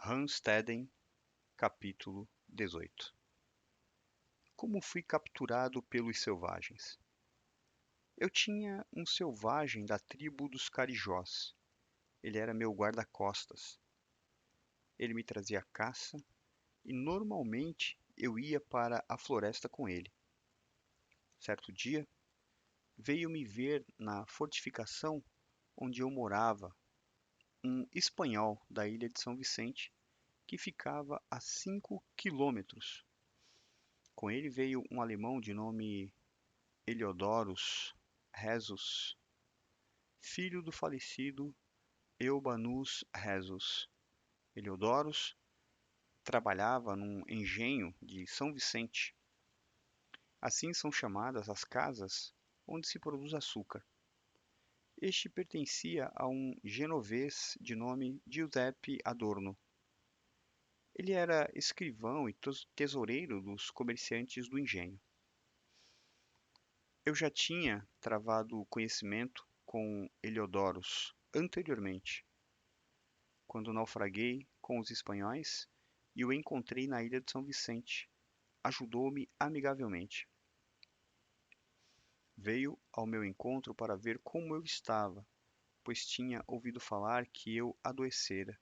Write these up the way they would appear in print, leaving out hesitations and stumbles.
Randsteden, capítulo 18. Como fui capturado pelos selvagens? Eu tinha um selvagem da tribo dos Carijós. Ele era meu guarda-costas. Ele me trazia caça e normalmente eu ia para a floresta com ele. Certo dia, veio me ver na fortificação onde eu morava um espanhol da ilha de São Vicente que ficava a 5 quilômetros. Com ele veio um alemão de nome Heliodorus Rhesus, filho do falecido Eubanus Rhesus. Heliodorus trabalhava num engenho de São Vicente. Assim são chamadas as casas onde se produz açúcar. Este pertencia a um genovês de nome Giuseppe Adorno. Ele era escrivão e tesoureiro dos comerciantes do engenho. Eu já tinha travado conhecimento com Heliodorus anteriormente, quando naufraguei com os espanhóis e o encontrei na ilha de São Vicente. Ajudou-me amigavelmente. Veio ao meu encontro para ver como eu estava, pois tinha ouvido falar que eu adoecera.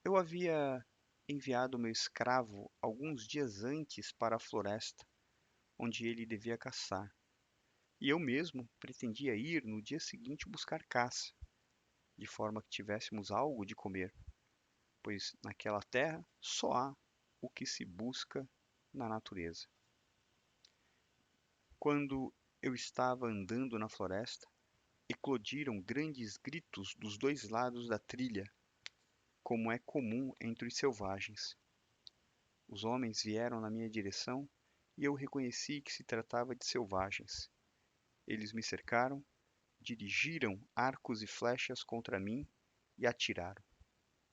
Eu havia enviado meu escravo alguns dias antes para a floresta, onde ele devia caçar, e eu mesmo pretendia ir no dia seguinte buscar caça, de forma que tivéssemos algo de comer, pois naquela terra só há o que se busca na natureza. Quando eu estava andando na floresta, eclodiram grandes gritos dos dois lados da trilha, como é comum entre os selvagens. Os homens vieram na minha direção e eu reconheci que se tratava de selvagens. Eles me cercaram, dirigiram arcos e flechas contra mim e atiraram.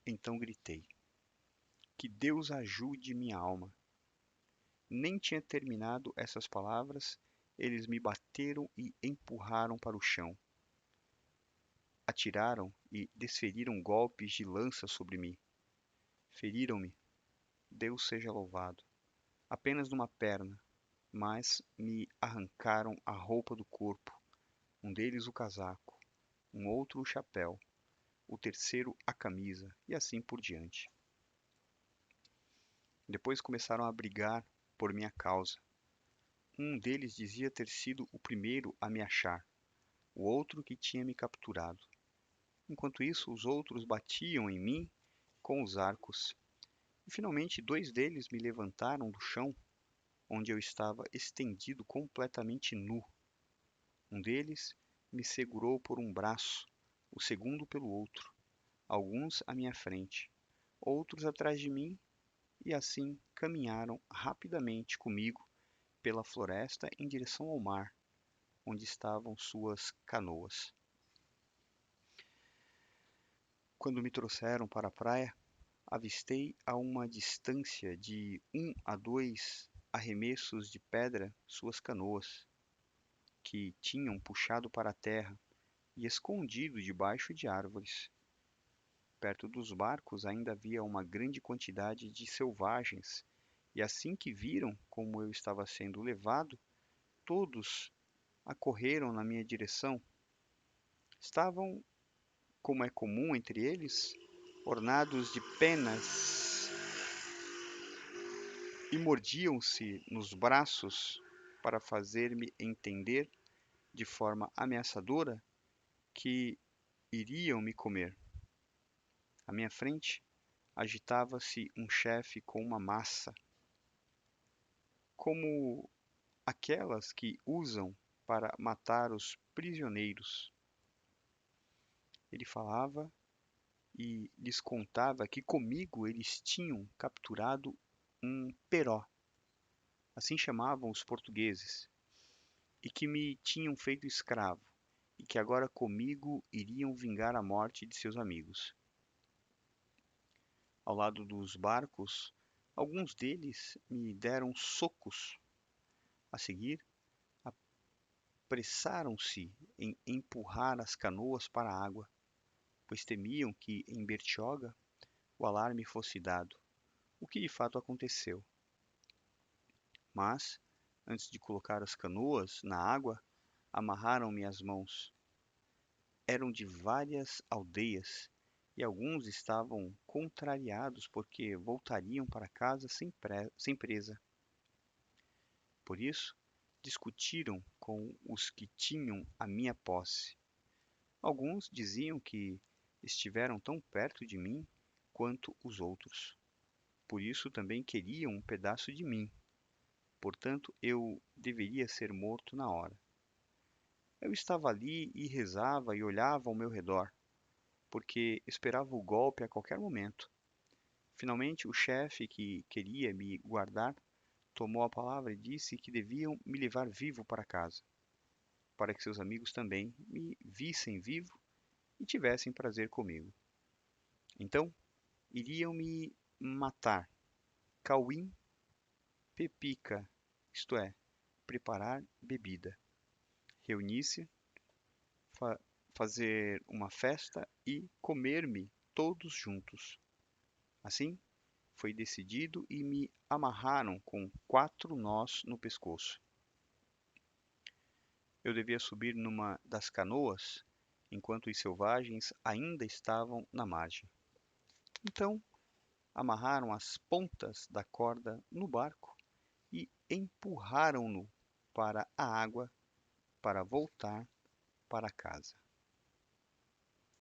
Então gritei: Que Deus ajude minha alma! Nem tinha terminado essas palavras, eles me bateram e empurraram para o chão. Atiraram e desferiram golpes de lança sobre mim. Feriram-me, Deus seja louvado, apenas numa perna, mas me arrancaram a roupa do corpo, um deles o casaco, um outro o chapéu, o terceiro a camisa, e assim por diante. Depois começaram a brigar por minha causa. Um deles dizia ter sido o primeiro a me achar, o outro que tinha me capturado. Enquanto isso, os outros batiam em mim com os arcos. E finalmente, dois deles me levantaram do chão, onde eu estava estendido completamente nu. Um deles me segurou por um braço, o segundo pelo outro, alguns à minha frente, outros atrás de mim, e assim caminharam rapidamente comigo pela floresta em direção ao mar, onde estavam suas canoas. Quando me trouxeram para a praia, avistei a uma distância de 1 a 2 arremessos de pedra suas canoas, que tinham puxado para a terra e escondido debaixo de árvores. Perto dos barcos ainda havia uma grande quantidade de selvagens, e assim que viram como eu estava sendo levado, todos acorreram na minha direção. Estavam, como é comum entre eles, ornados de penas e mordiam-se nos braços para fazer-me entender, de forma ameaçadora, que iriam me comer. À minha frente, agitava-se um chefe com uma massa, como aquelas que usam para matar os prisioneiros. Ele falava e lhes contava que comigo eles tinham capturado um peró, assim chamavam os portugueses, e que me tinham feito escravo, e que agora comigo iriam vingar a morte de seus amigos. Ao lado dos barcos, alguns deles me deram socos. A seguir, apressaram-se em empurrar as canoas para a água, pois temiam que em Bertioga o alarme fosse dado, o que de fato aconteceu. Mas, antes de colocar as canoas na água, amarraram-me as mãos. Eram de várias aldeias e alguns estavam contrariados porque voltariam para casa sem presa. Por isso, discutiram com os que tinham a minha posse. Alguns diziam que estiveram tão perto de mim quanto os outros. Por isso também queriam um pedaço de mim. Portanto, eu deveria ser morto na hora. Eu estava ali e rezava e olhava ao meu redor, porque esperava o golpe a qualquer momento. Finalmente, o chefe que queria me guardar tomou a palavra e disse que deviam me levar vivo para casa, para que seus amigos também me vissem vivo e tivessem prazer comigo. Então, iriam me matar, cauim pepica, isto é, preparar bebida, reunir-se, fa fazer uma festa e comer-me todos juntos. Assim, foi decidido e me amarraram com 4 nós no pescoço. Eu devia subir numa das canoas, enquanto os selvagens ainda estavam na margem. Então, amarraram as pontas da corda no barco e empurraram-no para a água para voltar para casa.